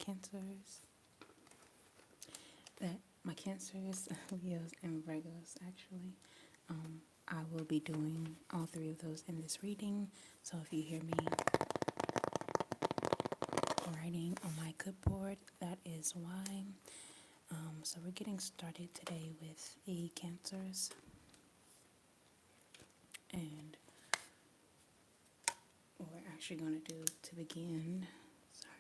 Cancers, that my Cancers, Leos, and Virgos actually. I will be doing all three of those in this reading. So if you hear me writing on my clipboard, that is why. So we're getting started today with the Cancers, and what we're actually going to do to begin. Sorry,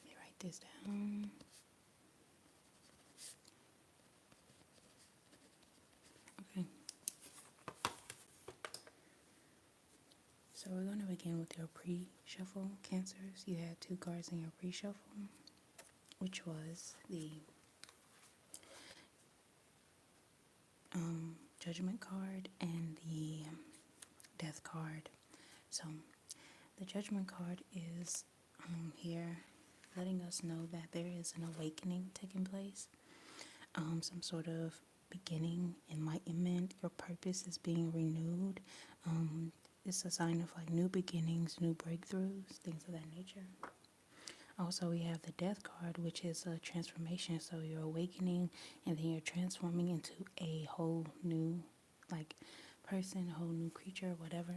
let me write this down. Okay. So we're going to begin with your pre-shuffle, Cancers. You had two cards in your pre-shuffle, which was the Judgment card and the Death card. So the Judgment card is here letting us know that there is an awakening taking place, some sort of beginning, enlightenment. Your purpose is being renewed. It's a sign of like new beginnings, new breakthroughs, things of that nature. Also, we have the Death card, which is a transformation. So you're awakening and then you're transforming into a whole new like person, a whole new creature, whatever.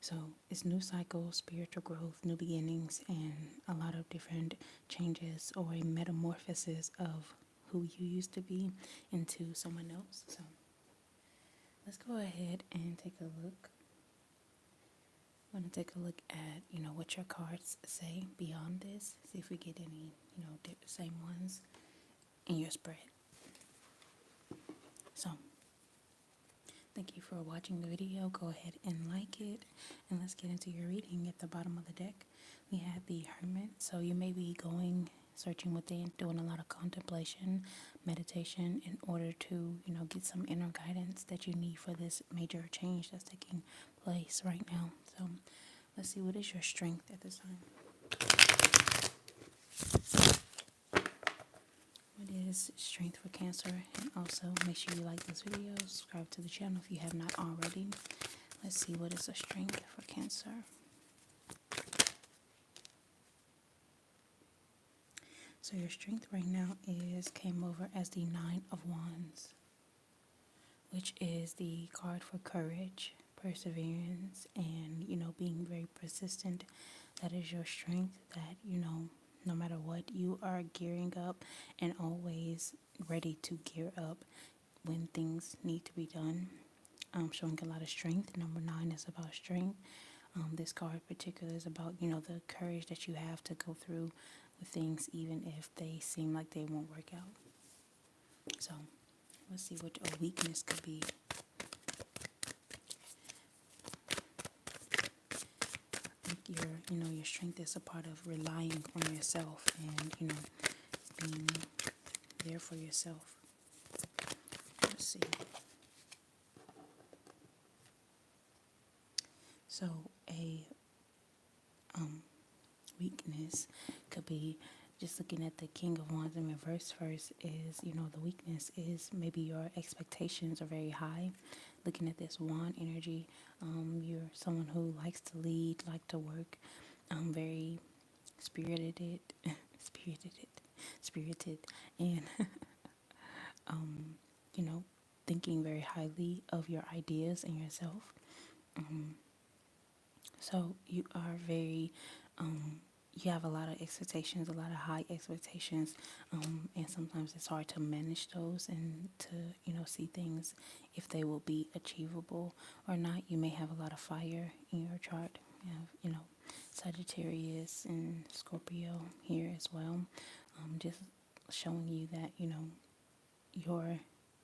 So it's new cycles, spiritual growth, new beginnings, and a lot of different changes or a metamorphosis of who you used to be into someone else. So let's go ahead and take a look. I'm going to take a look at, what your cards say beyond this. See if we get any, same ones in your spread. So, thank you for watching the video. Go ahead and like it. And let's get into your reading. At the bottom of the deck, we have the Hermit. So you may be searching within, doing a lot of contemplation, meditation in order to, get some inner guidance that you need for this major change that's taking place right now. So let's see, what is your strength at this time? What is strength for Cancer? And also make sure you like this video, subscribe to the channel if you have not already. Let's see, what is the strength for Cancer? So your strength right now came over as the Nine of Wands, which is the card for courage, perseverance, and, being very persistent. That is your strength, that, no matter what, you are gearing up and always ready to gear up when things need to be done. Showing a lot of strength. Number 9 is about strength. This card in particular is about, the courage that you have to go through with things even if they seem like they won't work out. So let's see what a weakness could be. I think your strength is a part of relying on yourself and, being there for yourself. Let's see. So a weakness could be, just looking at the King of Wands in reverse first, is, the weakness is maybe your expectations are very high. Looking at this wand energy, you're someone who likes to lead, like to work, very spirited, and, thinking very highly of your ideas and yourself. So you are very, you have a lot of expectations, a lot of high expectations, and sometimes it's hard to manage those and to, see things if they will be achievable or not. You may have a lot of fire in your chart. You have, Sagittarius and Scorpio here as well. Just showing you that, your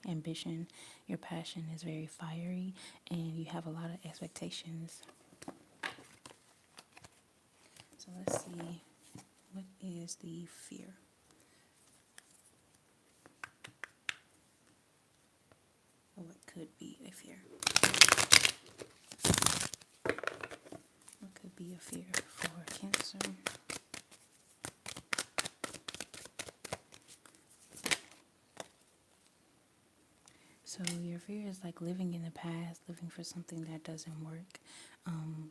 ambition, your passion is very fiery, and you have a lot of expectations. So let's see, what is the fear? Or what could be a fear? What could be a fear for Cancer? So your fear is like living in the past, living for something that doesn't work,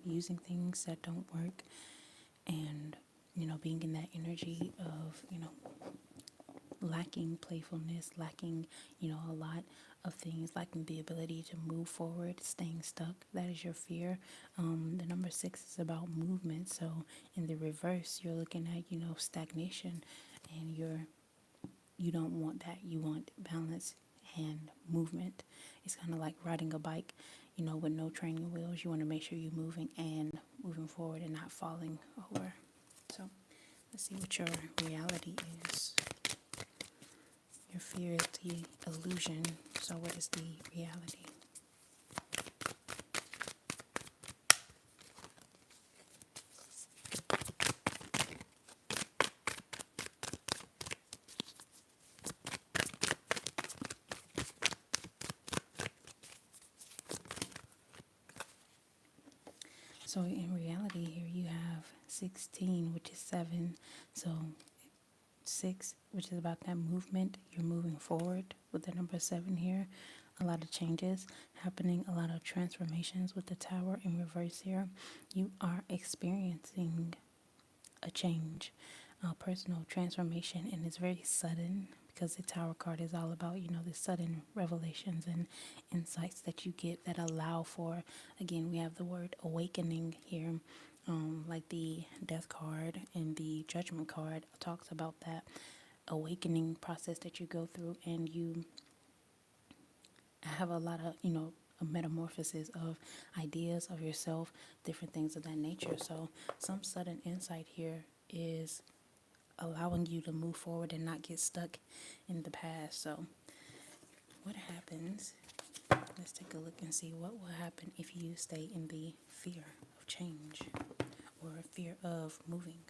using things that don't work, and being in that energy of, lacking playfulness, lacking, a lot of things, lacking the ability to move forward, staying stuck. That is your fear. The number 6 is about movement. So in the reverse, you're looking at, stagnation, and you don't want that. You want balance and movement. It's kind of like riding a bike, with no training wheels. You want to make sure you're moving and moving forward and not falling over. So let's see what your reality is. Your fear is the illusion. So what is the reality? So in reality here you have 16, which is 7. So 6, which is about that movement. You're moving forward with the number 7 here. A lot of changes happening, a lot of transformations with the tower in reverse here. You are experiencing a change, a personal transformation, and it's very sudden because the tower card is all about, the sudden revelations and insights that you get that allow for, again, we have the word awakening here. Like the death card and the judgment card talks about that awakening process that you go through, and you have a lot of, a metamorphosis of ideas of yourself, different things of that nature. So some sudden insight here is allowing you to move forward and not get stuck in the past. So what happens, let's take a look and see what will happen if you stay in the fear of change or fear of moving,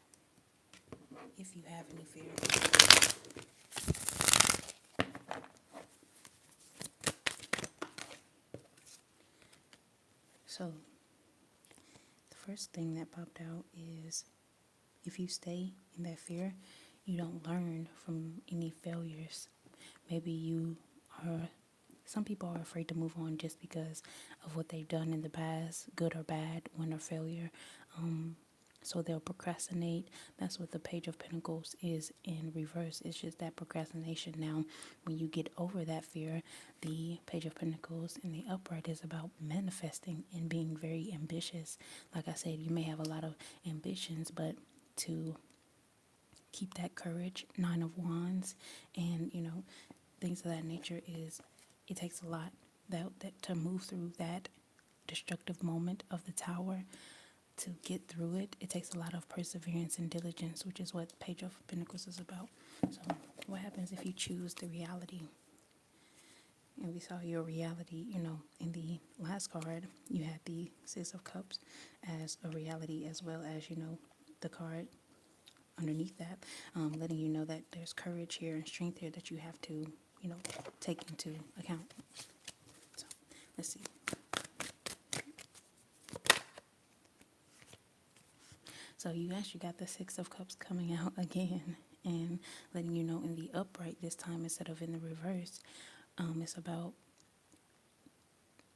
if you have any fear. So the first thing that popped out is if you stay in that fear, you don't learn from any failures. Maybe some people are afraid to move on just because of what they've done in the past, good or bad, win or failure. So they'll procrastinate. That's what the Page of Pentacles is in reverse. It's just that procrastination. Now, when you get over that fear, the Page of Pentacles in the upright is about manifesting and being very ambitious. Like I said, you may have a lot of ambitions, but to keep that courage, 9 of Wands, and, things of that nature it takes a lot that to move through that destructive moment of the tower. To get through it, it takes a lot of perseverance and diligence, which is what Page of Pentacles is about. So what happens if you choose the reality? And we saw your reality, in the last card, you had the 6 of Cups as a reality, as well as, the card underneath that, letting you know that there's courage here and strength here that you have to, take into account. So let's see. So you actually got the 6 of Cups coming out again and letting you know in the upright this time instead of in the reverse. It's about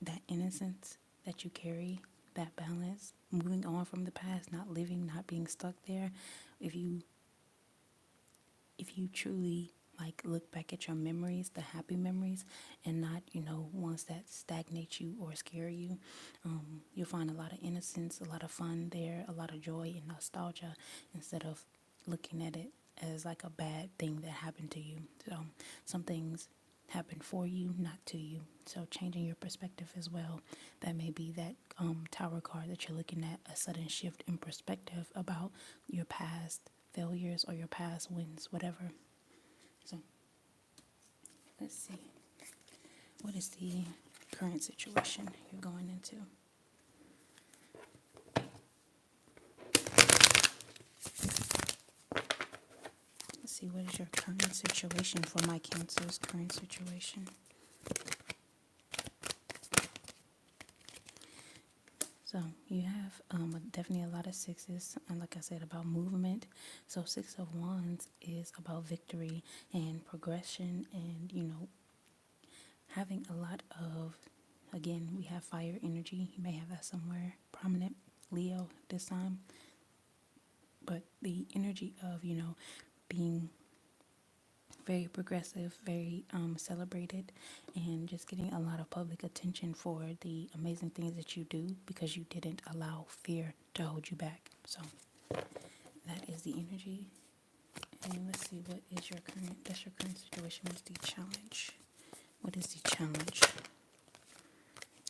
that innocence that you carry, that balance, moving on from the past, not living, not being stuck there. If you truly look back at your memories, the happy memories, and not, ones that stagnate you or scare you, you'll find a lot of innocence, a lot of fun there, a lot of joy and nostalgia, instead of looking at it as like a bad thing that happened to you. So some things happen for you, not to you. So changing your perspective as well. That may be that tower card that you're looking at, a sudden shift in perspective about your past failures or your past wins, whatever. So let's see. What is the current situation you're going into? Let's see, what is your current situation for my Cancer's current situation? So you have definitely a lot of 6s, and like I said, about movement. So 6 of Wands is about victory and progression, and having a lot of, again, we have fire energy. You may have that somewhere prominent. Leo this time. but the energy of, being very progressive, very celebrated, and just getting a lot of public attention for the amazing things that you do because you didn't allow fear to hold you back. So that is the energy. And let's see, what is your that's your current situation. What's the challenge? What is the challenge?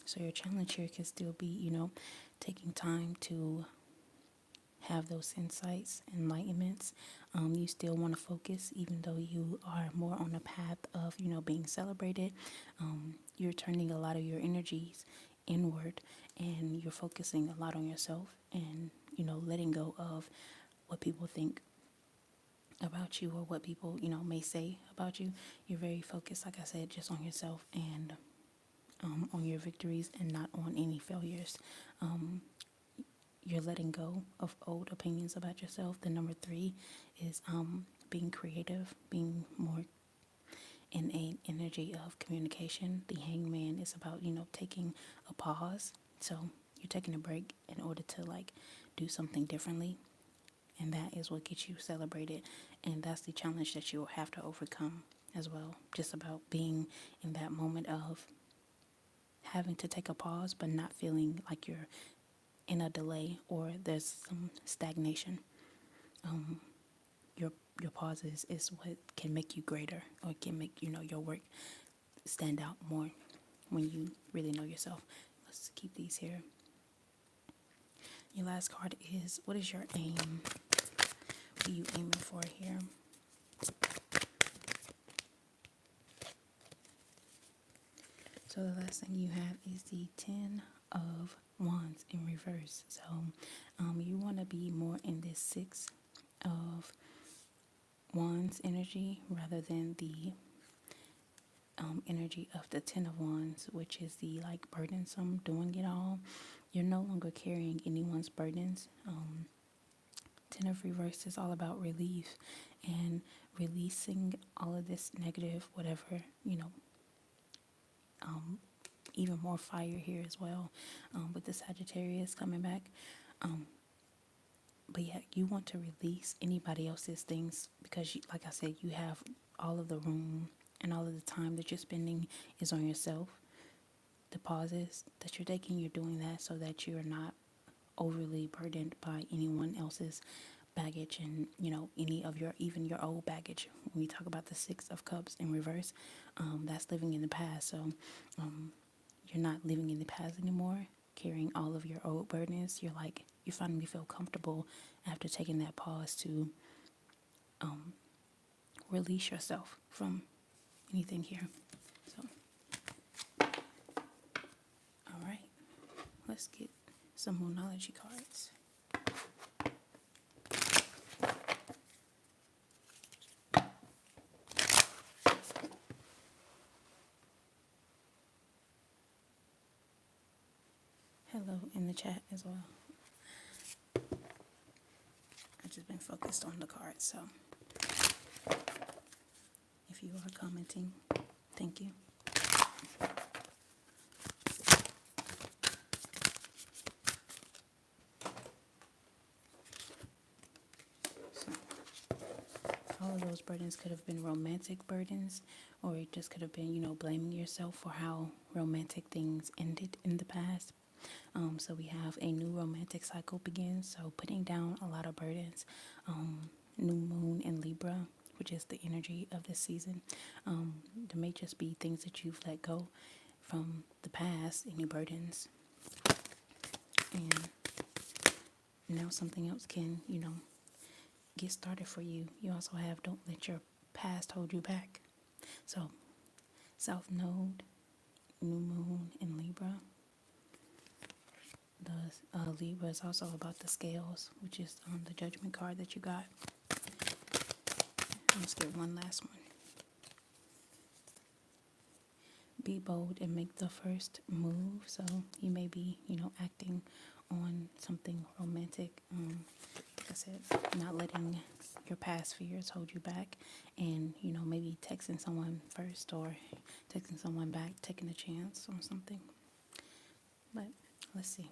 So your challenge here can still be, taking time to have those insights, enlightenments. You still want to focus, even though you are more on the path of, being celebrated. You're turning a lot of your energies inward, and you're focusing a lot on yourself, and, letting go of what people think about you or what people, may say about you. You're very focused, like I said, just on yourself and on your victories and not on any failures. You're letting go of old opinions about yourself. The number 3 is being creative, being more in an energy of communication. The hangman is about, taking a pause. So you're taking a break in order to do something differently. And that is what gets you celebrated. And that's the challenge that you will have to overcome as well. Just about being in that moment of having to take a pause, but not feeling like you're in a delay or there's some stagnation. Your pauses is what can make you greater, or can make your work stand out more when you really know yourself. Let's keep these here. Your last card is, what is your aim? What are you aiming for here? So the last thing you have is the 10 of Wands in reverse. So you want to be more in this 6 of Wands energy rather than the energy of the 10 of Wands, which is the burdensome, doing it all. You're no longer carrying anyone's burdens. 10 of reverse is all about relief and releasing all of this negative, whatever, even more fire here as well, with the Sagittarius coming back. But yeah, you want to release anybody else's things because, like I said, you have all of the room, and all of the time that you're spending is on yourself. The pauses that you're taking, you're doing that so that you're not overly burdened by anyone else's baggage and, any of even your old baggage. When we talk about the 6 of Cups in reverse, that's living in the past. So you're not living in the past anymore, carrying all of your old burdens. You finally feel comfortable after taking that pause to release yourself from anything here. So, all right, let's get some Moonology cards. Hello in the chat as well. I've just been focused on the cards, so if you are commenting, thank you. So, all of those burdens could have been romantic burdens, or it just could have been, blaming yourself for how romantic things ended in the past. So we have a new romantic cycle begins, so putting down a lot of burdens. New moon in Libra, which is the energy of this season. There may just be things that you've let go from the past, any burdens, and now something else can, get started for you. You also have don't let your past hold you back. So South Node, new moon in Libra. The Libra is also about the scales, which is the Judgment card that you got. Let's get one last one. Be bold and make the first move. So you may be, acting on something romantic. Like I said, not letting your past fears hold you back, and maybe texting someone first or texting someone back, taking a chance on something. But let's see.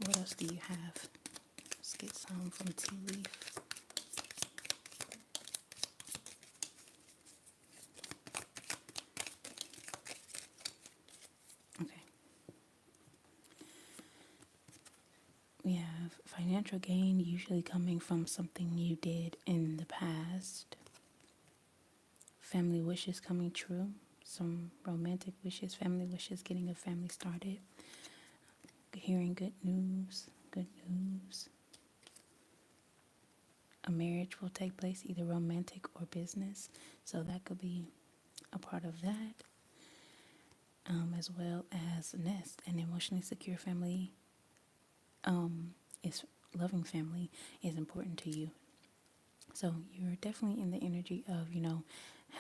What else do you have? Let's get some from Tea Leaf. Okay. We have financial gain usually coming from something you did in the past. Family wishes coming true. Some romantic wishes, family wishes, getting a family started. Hearing good news, good news. A marriage will take place, either romantic or business. So that could be a part of that. As well as nest, an emotionally secure family is loving family is important to you. So you're definitely in the energy of,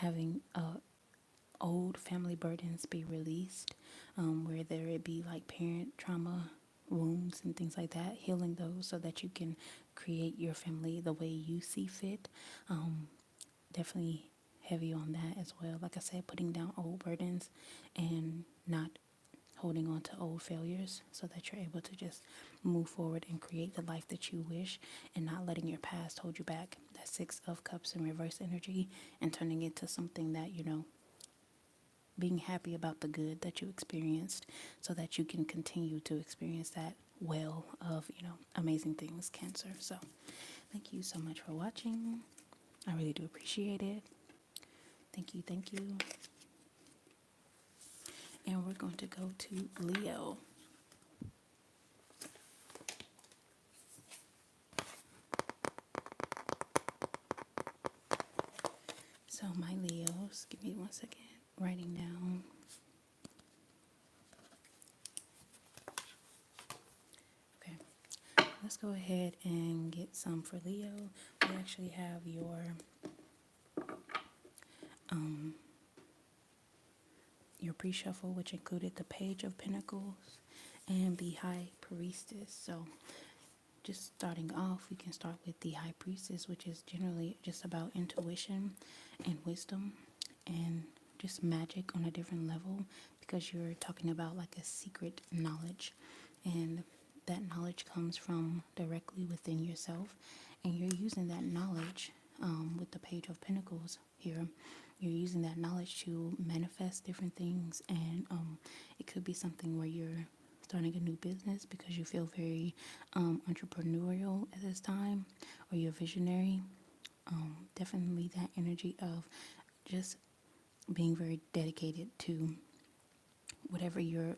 having old family burdens be released, whether it be like parent trauma, wounds, and things like that, healing those so that you can create your family the way you see fit. Definitely heavy on that as well. Like I said, putting down old burdens and not holding on to old failures so that you're able to just move forward and create the life that you wish and not letting your past hold you back. That Six of Cups in reverse energy and turning it to something that, being happy about the good that you experienced so that you can continue to experience that well of, amazing things, Cancer. So thank you so much for watching. I really do appreciate it. Thank you, thank you. And we're going to go to Leo. So my Leos, give me 1 second. Writing down. Okay. Let's go ahead and get some for Leo. We actually have your pre-shuffle, which included the Page of Pentacles and the High Priestess. So just starting off, we can start with the High Priestess, which is generally just about intuition and wisdom and just magic on a different level, because you're talking about like a secret knowledge, and that knowledge comes from directly within yourself, and you're using that knowledge with the Page of Pentacles here. You're using that knowledge to manifest different things, and it could be something where you're starting a new business because you feel very entrepreneurial at this time, or you're visionary. Definitely that energy of just being very dedicated to whatever you're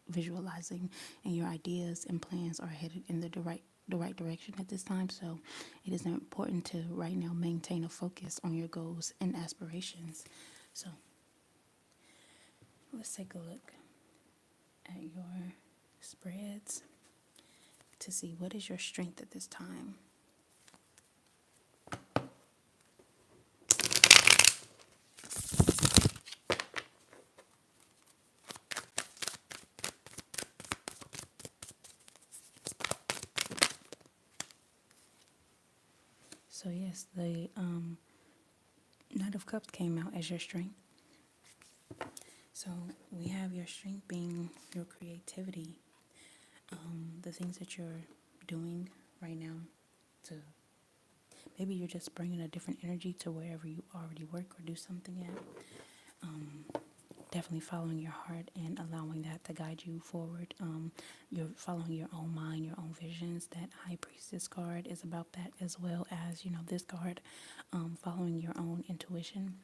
visualizing, and your ideas and plans are headed in the right direction at this time. So it is important to right now maintain a focus on your goals and aspirations. So let's take a look at your spreads to see what is your strength at this time. So yes, the Knight of Cups came out as your strength. So we have your strength being your creativity, the things that you're doing right now. To maybe you're just bringing a different energy to wherever you already work or do something at. Definitely following your heart and allowing that to guide you forward. You're following your own mind, your own visions. That High Priestess card is about that, as well as, this card, following your own intuition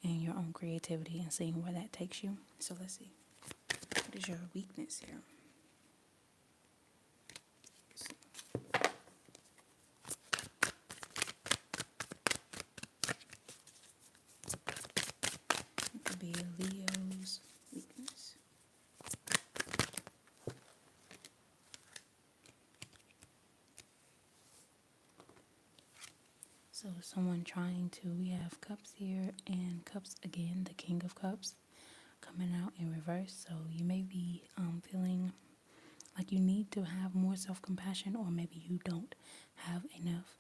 and your own creativity and seeing where that takes you. So let's see. What is your weakness here? It could be a Leo's weakness. So someone trying to, we have Cups here and Cups again, the King of Cups coming out in reverse. So you may be feeling like you need to have more self-compassion, or maybe you don't have enough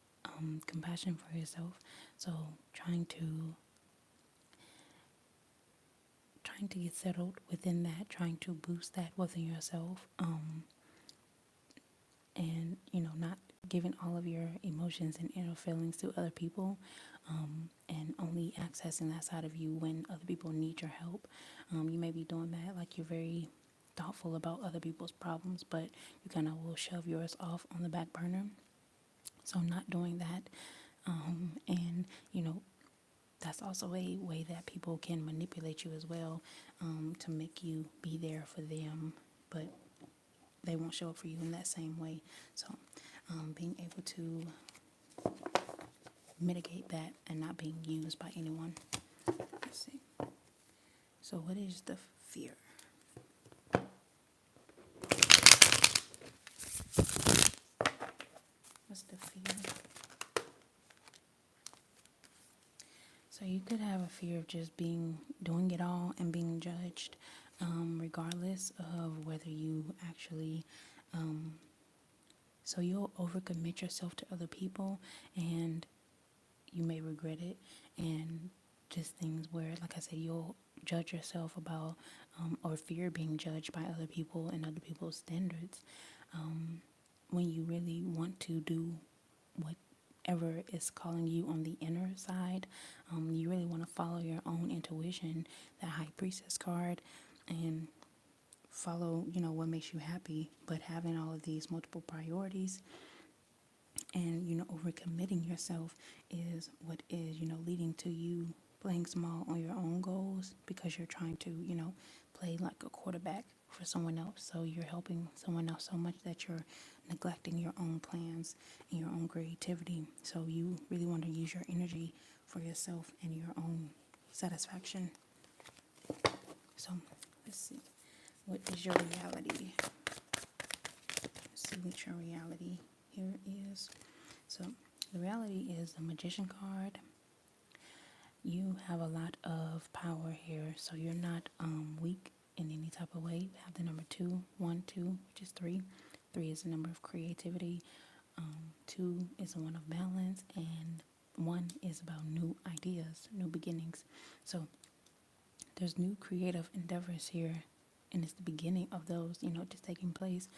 compassion for yourself. So trying to get settled within that, trying to boost that within yourself. and not giving all of your emotions and inner feelings to other people, and only accessing that side of you when other people need your help. You may be doing that, like you're very thoughtful about other people's problems, but you kind of will shove yours off on the back burner. So not doing that, and that's also a way that people can manipulate you as well, to make you be there for them, but they won't show up for you in that same way. So, being able to mitigate that and not being used by anyone. Let's see. So, what is the fear? What's the fear? So, you could have a fear of just doing it all and being judged, regardless of whether you actually. So, you'll overcommit yourself to other people, and you may regret it, and just things where, like I said, you'll judge yourself about, or fear being judged by other people and other people's standards, when you really want to do whatever is calling you on the inner side. You really want to follow your own intuition, that high priestess card, and follow what makes you happy. But having all of these multiple priorities and overcommitting yourself is what is leading to you playing small on your own goals, because you're trying to play like a quarterback for someone else. So you're helping someone else so much that you're neglecting your own plans and your own creativity. So you really want to use your energy for yourself and your own satisfaction. So let's see, what is your reality? Let's see what your reality here is. So the reality is the Magician card. You have a lot of power here, so you're not weak in any type of way. You have the number 2, 1, 2, which is 3. 3 is the number of creativity. 2 is the one of balance, and 1 is about new ideas, new beginnings. So there's new creative endeavors here, and it's the beginning of those, just taking place.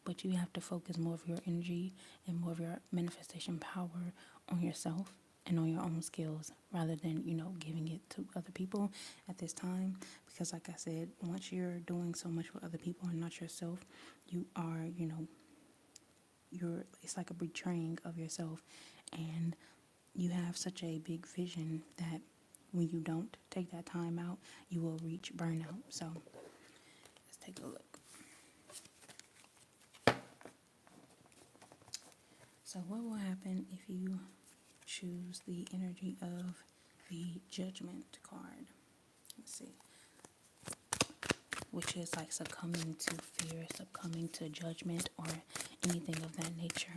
But you have to focus more of your energy and more of your manifestation power on yourself and on your own skills, rather than giving it to other people at this time. Because like I said, once you're doing so much for other people and not yourself, you are it's like a betraying of yourself. And you have such a big vision that when you don't take that time out, you will reach burnout. So let's take a look. So what will happen if you choose the energy of the Judgment card? Let's see. Which is like succumbing to fear, succumbing to judgment, or anything of that nature.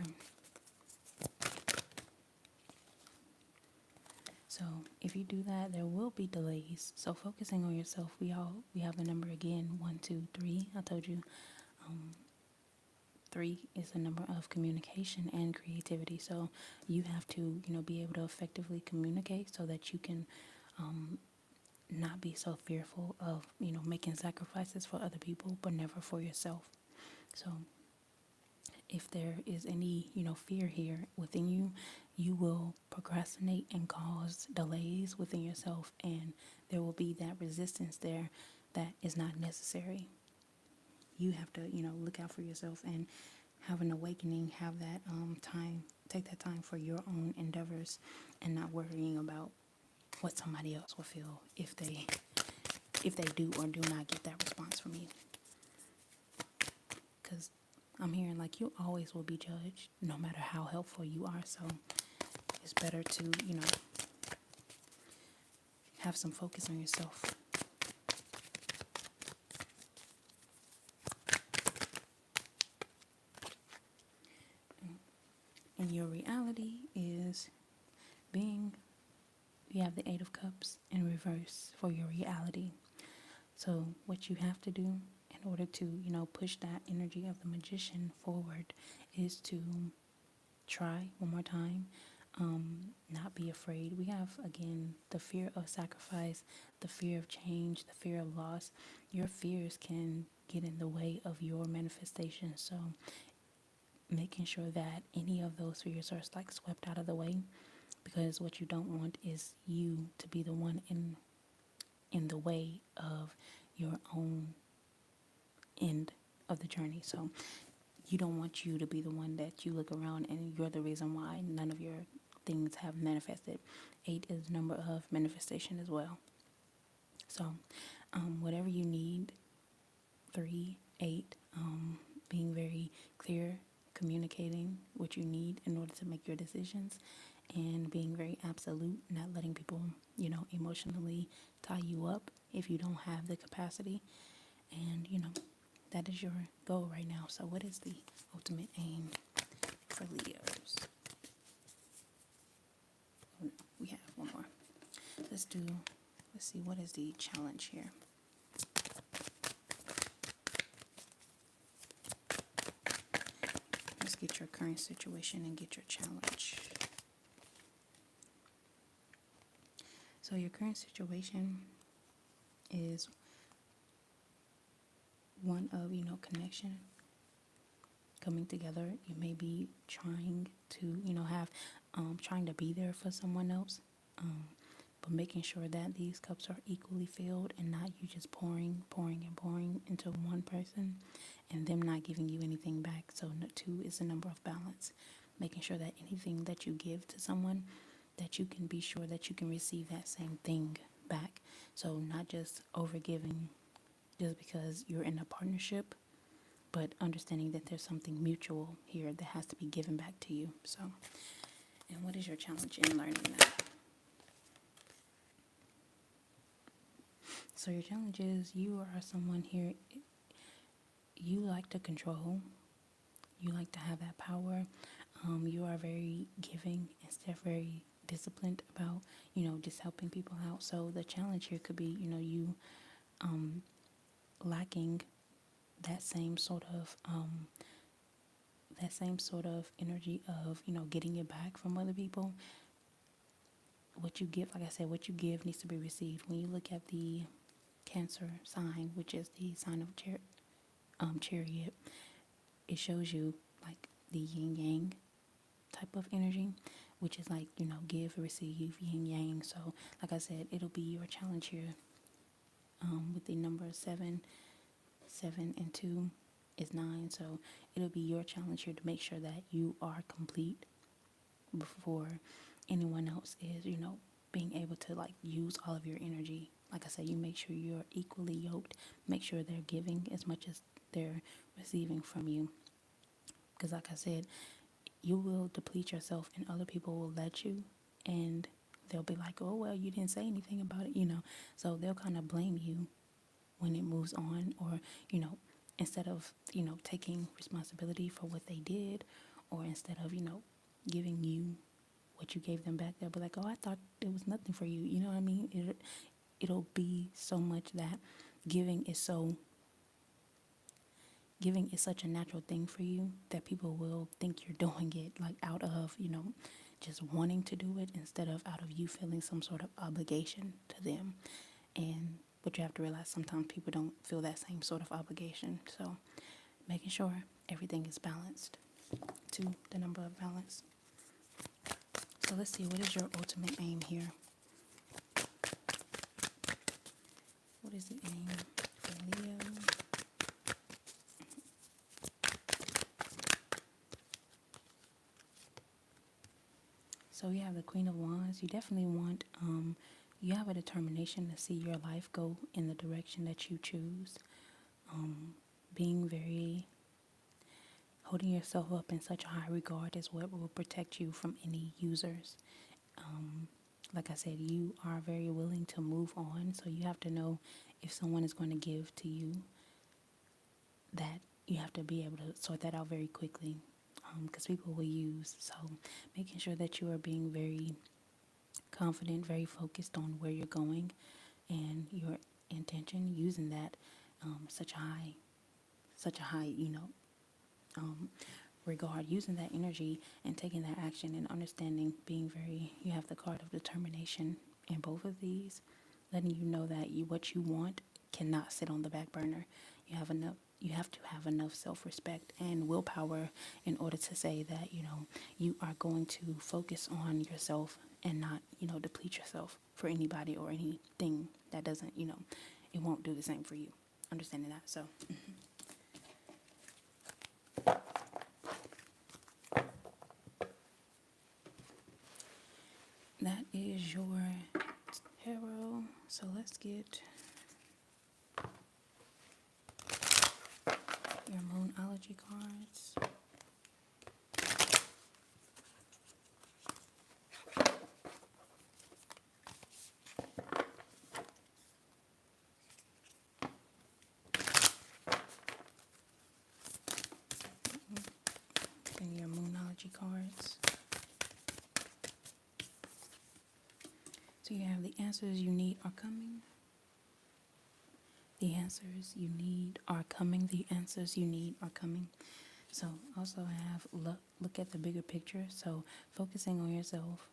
So if you do that, there will be delays. So focusing on yourself, we have the number again, 1, 2, 3. I told you, 3 is the number of communication and creativity. So you have to, be able to effectively communicate so that you can not be so fearful of, making sacrifices for other people, but never for yourself. So if there is any, fear here within you, you will procrastinate and cause delays within yourself, and there will be that resistance there that is not necessary. You have to, look out for yourself and have an awakening, have that time, take that time for your own endeavors, and not worrying about what somebody else will feel if they do or do not get that response from you. Because I'm hearing like you always will be judged no matter how helpful you are. So it's better to, have some focus on yourself. And your reality is you have the 8 of Cups in reverse for your reality. So what you have to do in order to, push that energy of the Magician forward is to try one more time. Not be afraid. We have, again, the fear of sacrifice, the fear of change, the fear of loss. Your fears can get in the way of your manifestation. So making sure that any of those fears are like swept out of the way, because what you don't want is you to be the one in the way of your own end of the journey. So you don't want you to be the one that you look around and you're the reason why none of your things have manifested. 8 is the number of manifestation as well. So whatever you need, 3, 8, being very clear, communicating what you need in order to make your decisions, and being very absolute, not letting people, emotionally tie you up if you don't have the capacity. And, that is your goal right now. So, what is the ultimate aim for Leos? Oh, no, we have one more. Let's see, what is the challenge here? Let's get your current situation and get your challenge. So your current situation is one of, connection, coming together. You may be trying to, trying to be there for someone else, but making sure that these cups are equally filled and not you just pouring and pouring into one person and them not giving you anything back. So 2 is the number of balance, making sure that anything that you give to someone, that you can be sure that you can receive that same thing back. So not just over giving just because you're in a partnership, but understanding that there's something mutual here that has to be given back to you. So, and what is your challenge in learning that? So your challenge is you are someone here, you like to control, you like to have that power, you are very giving instead of very disciplined about, just helping people out. So the challenge here could be, you lacking that same sort of energy of, getting it back from other people. What you give, like I said, what you give needs to be received. When you look at the Cancer sign, which is the sign of chariot, it shows you like the yin yang type of energy, which is like, give, receive, yin yang. So like I said, it'll be your challenge here, with the number 7 and 2 is 9. So it'll be your challenge here to make sure that you are complete before anyone else is, being able to like use all of your energy. Like I said, you make sure you're equally yoked, make sure they're giving as much as they're receiving from you. Because like I said, you will deplete yourself and other people will let you, and they'll be like, oh, well, you didn't say anything about it, So they'll kind of blame you when it moves on, or, instead of, taking responsibility for what they did, or instead of, giving you what you gave them back, they'll be like, oh, I thought there was nothing for you. You know what I mean? It'll be so much that giving is such a natural thing for you that people will think you're doing it like out of, just wanting to do it instead of out of you feeling some sort of obligation to them. But you have to realize sometimes people don't feel that same sort of obligation. So making sure everything is balanced. 2, the number of balance. So let's see, what is your ultimate aim here? What is the aim for Leo? So you have the Queen of Wands. You definitely want, you have a determination to see your life go in the direction that you choose. Being very, holding yourself up in such a high regard is what will protect you from any users. Like I said, you are very willing to move on. So you have to know if someone is going to give to you, that you have to be able to sort that out very quickly, because people will use. So making sure that you are being very confident, very focused on where you're going and your intention, using that such a high, regard, using that energy and taking that action and understanding, being very, you have the card of determination in both of these, letting you know that what you want cannot sit on the back burner. You have enough you have to have enough self-respect and willpower in order to say that, you are going to focus on yourself and not, deplete yourself for anybody or anything that doesn't, it won't do the same for you. Understanding that. So that is your tarot. So let's get your Moonology cards. And your Moonology cards. So you have the answers you need are coming. The answers you need are coming. The answers you need are coming. So also have look at the bigger picture. So focusing on yourself.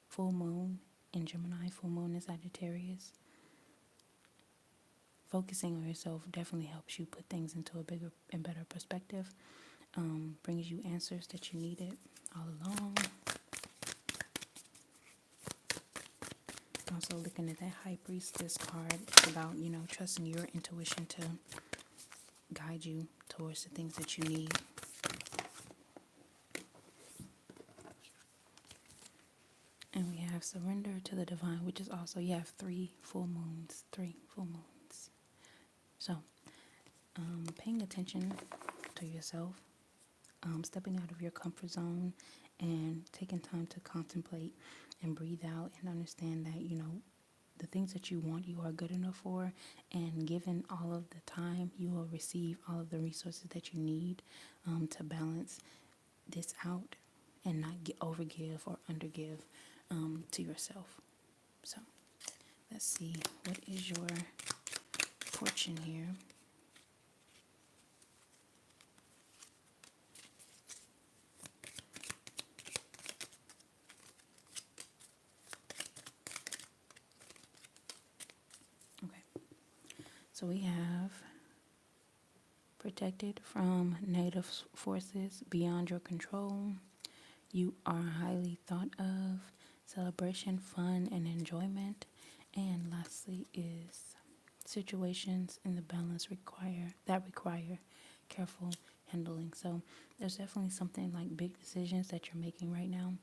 Full moon in Gemini, full moon in Sagittarius. Focusing on yourself definitely helps you put things into a bigger and better perspective. Brings you answers that you needed all along. Also looking at that High Priestess card, it's about, trusting your intuition to guide you towards the things that you need. And we have Surrender to the Divine, which is also, you have 3 full moons. So, paying attention to yourself, stepping out of your comfort zone and taking time to contemplate and breathe out and understand that, the things that you want, you are good enough for, and given all of the time, you will receive all of the resources that you need to balance this out and not overgive or undergive to yourself. So let's see, what is your fortune here? Okay, so we have protected from negative forces beyond your control. You are highly thought of. Celebration, fun, and enjoyment. And lastly is situations in the balance require careful handling. So there's definitely something like big decisions that you're making right now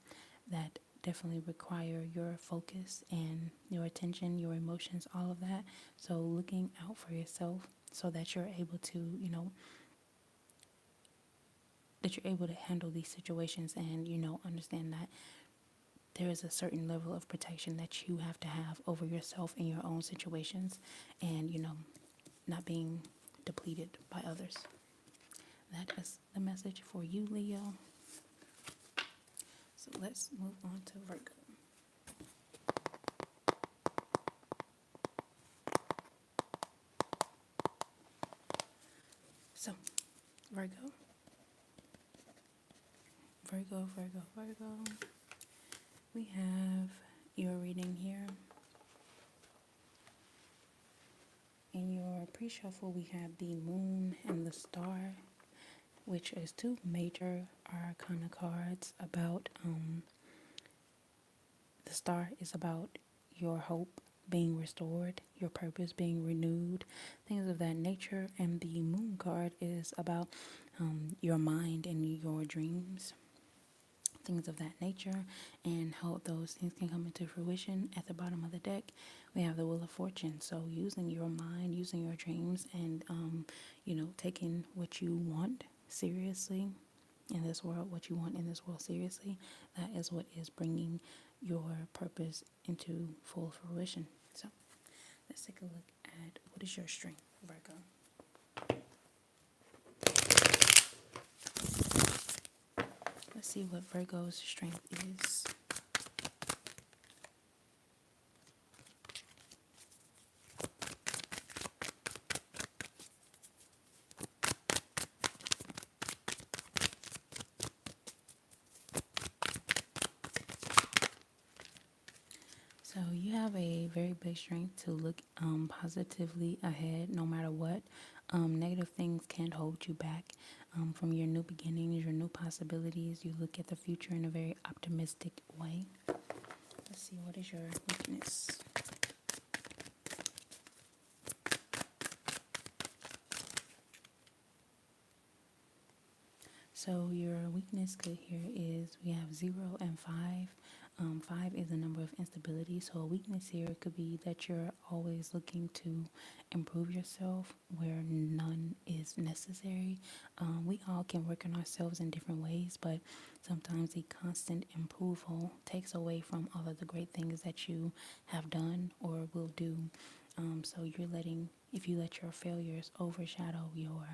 that definitely require your focus and your attention, your emotions, all of that. So looking out for yourself so that you're able to, handle these situations and, understand that there is a certain level of protection that you have to have over yourself in your own situations and, not being depleted by others. That is the message for you, Leo. So let's move on to Virgo. So, Virgo. We have your reading here. In your pre-shuffle, we have the Moon and the Star, which is 2 major arcana cards about, the Star is about your hope being restored, your purpose being renewed, things of that nature. And the Moon card is about your mind and your dreams, things of that nature, and how those things can come into fruition. At the bottom of the deck, we have the Wheel of Fortune. So using your mind, using your dreams, and taking what you want seriously in this world, seriously, that is what is bringing your purpose into full fruition. So let's take a look at what is your strength, Virgo. Let's see what Virgo's strength is. So you have a very big strength to look positively ahead no matter what. Negative things can't hold you back from your new beginnings, your new possibilities. You look at the future in a very optimistic way. Let's see, what is your weakness? So your weakness good here is we have 0 and 5. 5 is a number of instability. So a weakness here could be that you're always looking to improve yourself where none is necessary. We all can work on ourselves in different ways, but sometimes the constant approval takes away from all of the great things that you have done or will do. So you're letting, if you let your failures overshadow your,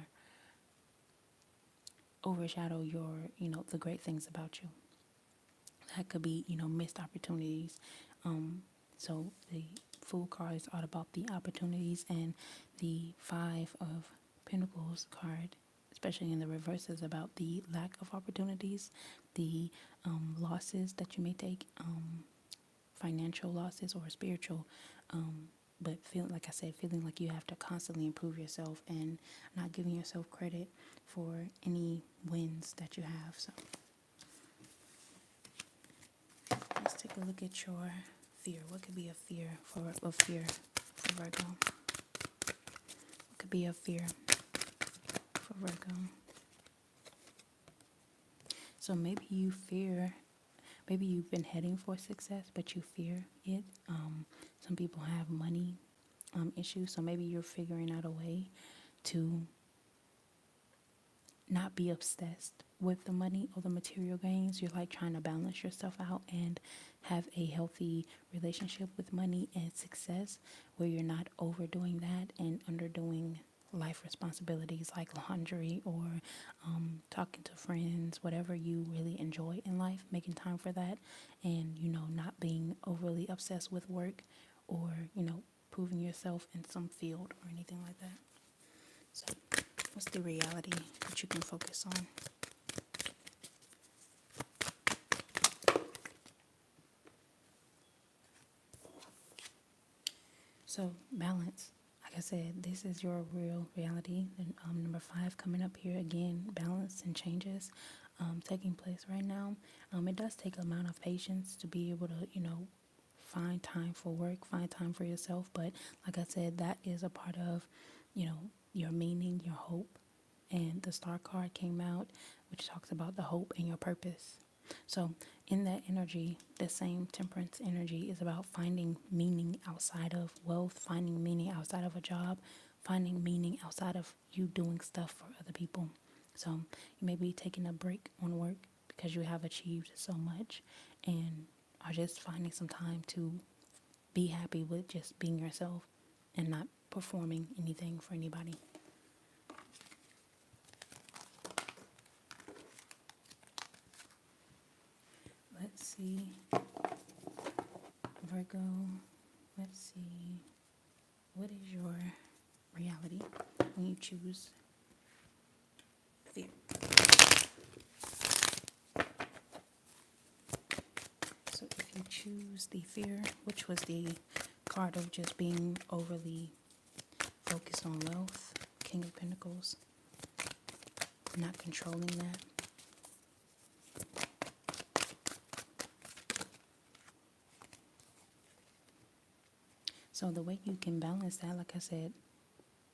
the great things about you. That could be, missed opportunities. So the Fool card is all about the opportunities, and the Five of Pentacles card, especially in the reverse, is about the lack of opportunities, the losses that you may take, financial losses or spiritual. But like I said, feeling like you have to constantly improve yourself and not giving yourself credit for any wins that you have. So let's take a look at your fear. What could be a fear for Virgo? What could be a fear for Virgo? So maybe you've been heading for success, but you fear it. Some people have money issues, so maybe you're figuring out a way to not be obsessed with the money or the material gains. You're like trying to balance yourself out and have a healthy relationship with money and success where you're not overdoing that and underdoing life responsibilities like laundry or talking to friends, whatever you really enjoy in life, making time for that, and not being overly obsessed with work or proving yourself in some field or anything like that. So what's the reality that you can focus on? So balance. Like I said, this is your real reality. And number 5 coming up here again, balance and changes taking place right now. It does take an amount of patience to be able to, find time for work, find time for yourself. But like I said, that is a part of, your meaning, your hope. And the Star card came out, which talks about the hope and your purpose. So in that energy, the same Temperance energy is about finding meaning outside of wealth, finding meaning outside of a job, finding meaning outside of you doing stuff for other people. So you may be taking a break on work because you have achieved so much and are just finding some time to be happy with just being yourself and not performing anything for anybody. Let's see. Virgo, let's see. What is your reality when you choose fear? So if you choose the fear, which was the card of just being overly focused on wealth, King of Pentacles, not controlling that. So the way you can balance that, like I said,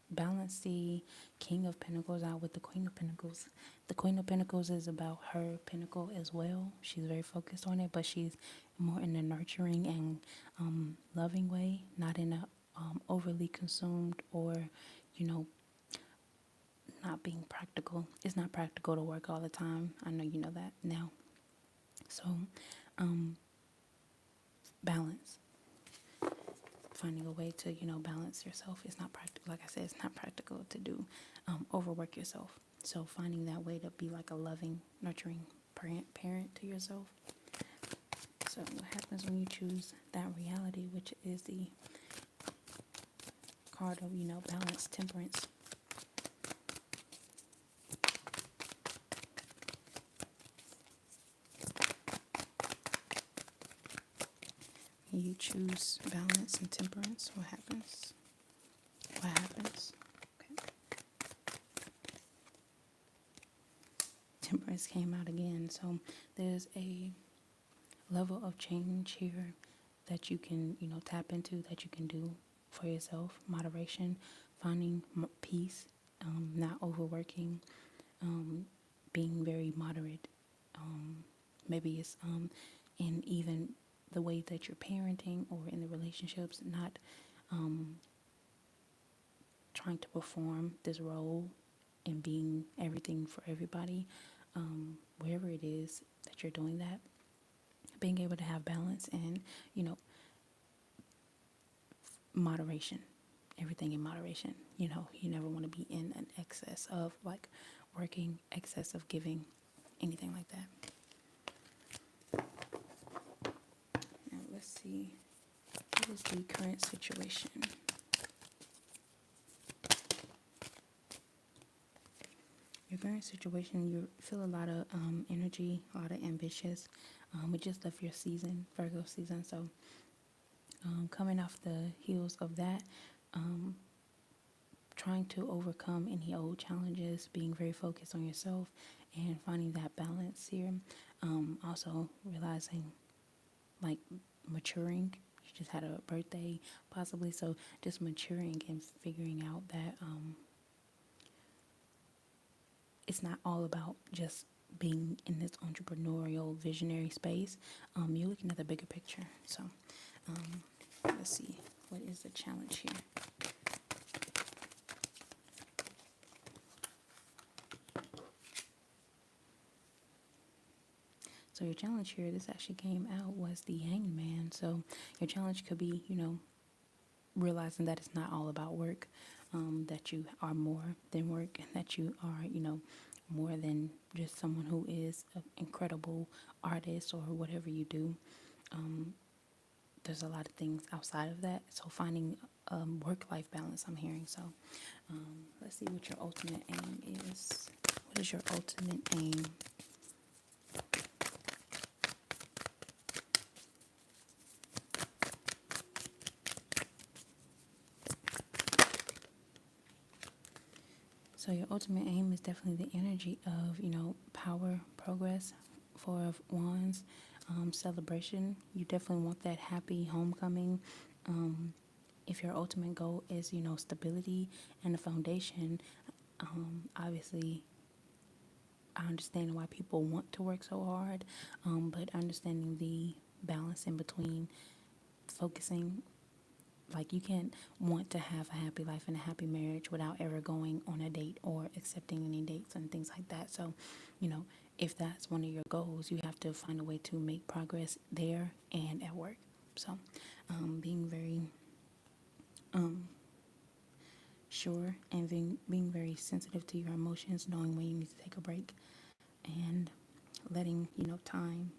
balance the King of Pentacles out with the Queen of Pentacles. The Queen of Pentacles is about her pinnacle as well. She's very focused on it, but she's more in a nurturing and loving way, not in a overly consumed or, not being practical. It's not practical to work all the time. I know you know that now. So, balance. Finding a way to, balance yourself. It's not practical. Like I said, it's not practical to do overwork yourself. So finding that way to be like a loving, nurturing parent to yourself. So what happens when you choose that reality, which is the card of, balance, temperance. You choose balance and temperance. What happens? What happens? Okay. Temperance came out again. So there's a level of change here that you can, tap into, that you can do for yourself. Moderation, finding peace, not overworking, being very moderate. Maybe it's in even the way that you're parenting or in the relationships, not trying to perform this role and being everything for everybody. Wherever it is that you're doing that, being able to have balance and, moderation, everything in moderation. You never want to be in an excess of like working, excess of giving, anything like that. Now let's see, what is the current situation? Your current situation, you feel a lot of energy, a lot of ambitious. We just left your season, Virgo season, so coming off the heels of that, trying to overcome any old challenges, being very focused on yourself and finding that balance here. Also realizing, like, maturing. You just had a birthday possibly, so just maturing and figuring out that it's not all about just being in this entrepreneurial visionary space. You're looking at the bigger picture. So let's see, what is the challenge here? So your challenge here, this actually came out, was the Hanged Man. So your challenge could be, realizing that it's not all about work, that you are more than work, and that you are, more than just someone who is an incredible artist or whatever you do. There's a lot of things outside of that. So finding work-life balance, I'm hearing. So let's see what your ultimate aim is. What is your ultimate aim? So your ultimate aim is definitely the energy of, power, progress, Four of Wands, celebration. You definitely want that happy homecoming. If your ultimate goal is, stability and a foundation, obviously I understand why people want to work so hard, but understanding the balance in between focusing. Like, you can't want to have a happy life and a happy marriage without ever going on a date or accepting any dates and things like that. So, if that's one of your goals, you have to find a way to make progress there and at work. So, being very sure and being very sensitive to your emotions, knowing when you need to take a break, and letting, time,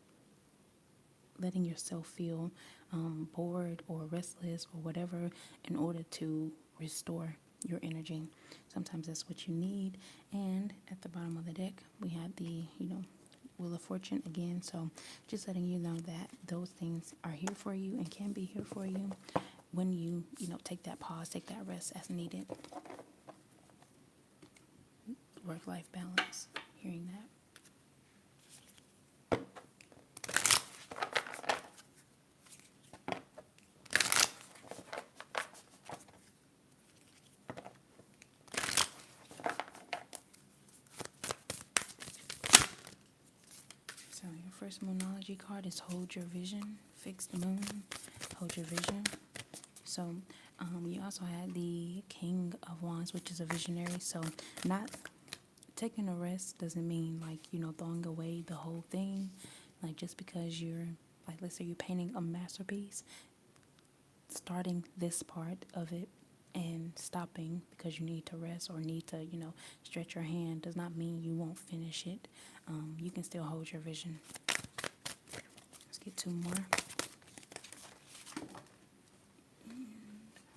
letting yourself feel bored or restless or whatever in order to restore your energy. Sometimes that's what you need. And at the bottom of the deck, we had the, Wheel of Fortune again. So just letting you know that those things are here for you and can be here for you when you, take that pause, take that rest as needed. Work-life balance, hearing that. So your first Moonology card is Hold Your Vision, Fix the Moon, Hold Your Vision. So you also had the King of Wands, which is a visionary. So not taking a rest doesn't mean, like, throwing away the whole thing. Like, just because you're, like, let's say you're painting a masterpiece, starting this part of it and stopping because you need to rest or need to, stretch your hand does not mean you won't finish it. You can still hold your vision. Let's get two more.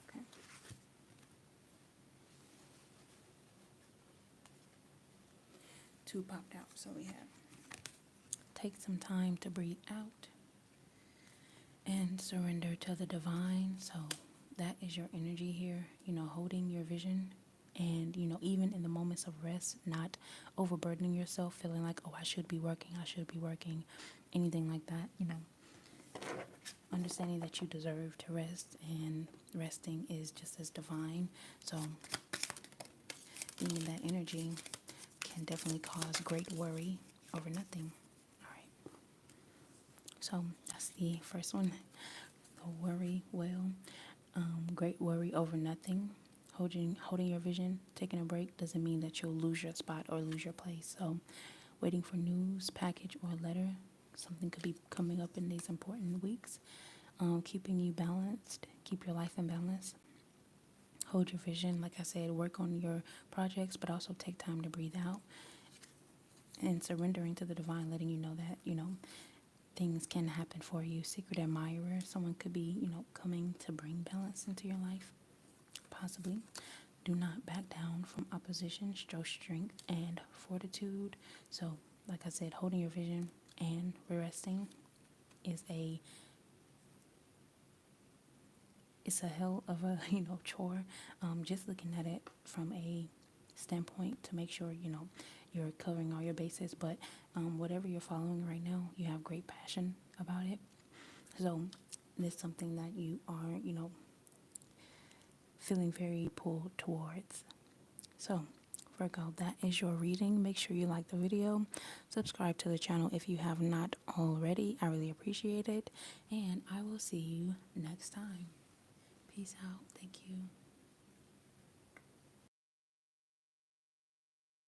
Okay. Two popped out. So we have take some time to breathe out and surrender to the divine. So that is your energy here, holding your vision And, even in the moments of rest, not overburdening yourself, feeling like, oh, I should be working, anything like that, understanding that you deserve to rest, and resting is just as divine. So being in that energy can definitely cause great worry over nothing. All right. So that's the first one. The worry well. Great worry over nothing. Holding your vision, taking a break doesn't mean that you'll lose your spot or lose your place. So waiting for news, package, or letter. Something could be coming up in these important weeks. Keeping you balanced. Keep your life in balance. Hold your vision. Like I said, work on your projects, but also take time to breathe out. And surrendering to the divine, letting you know that, things can happen for you. Secret admirer. Someone could be, coming to bring balance into your life. Possibly. Do not back down from opposition. Show strength and fortitude. So, like I said, holding your vision and resting is it's a hell of a chore. Just looking at it from a standpoint to make sure you're covering all your bases. But whatever you're following right now, you have great passion about it. So it's something that you are feeling very pulled towards. So Virgo, that is your reading. Make sure you like the video, subscribe to the channel if you have not already. I really appreciate it, and I will see you next time. Peace out. Thank you.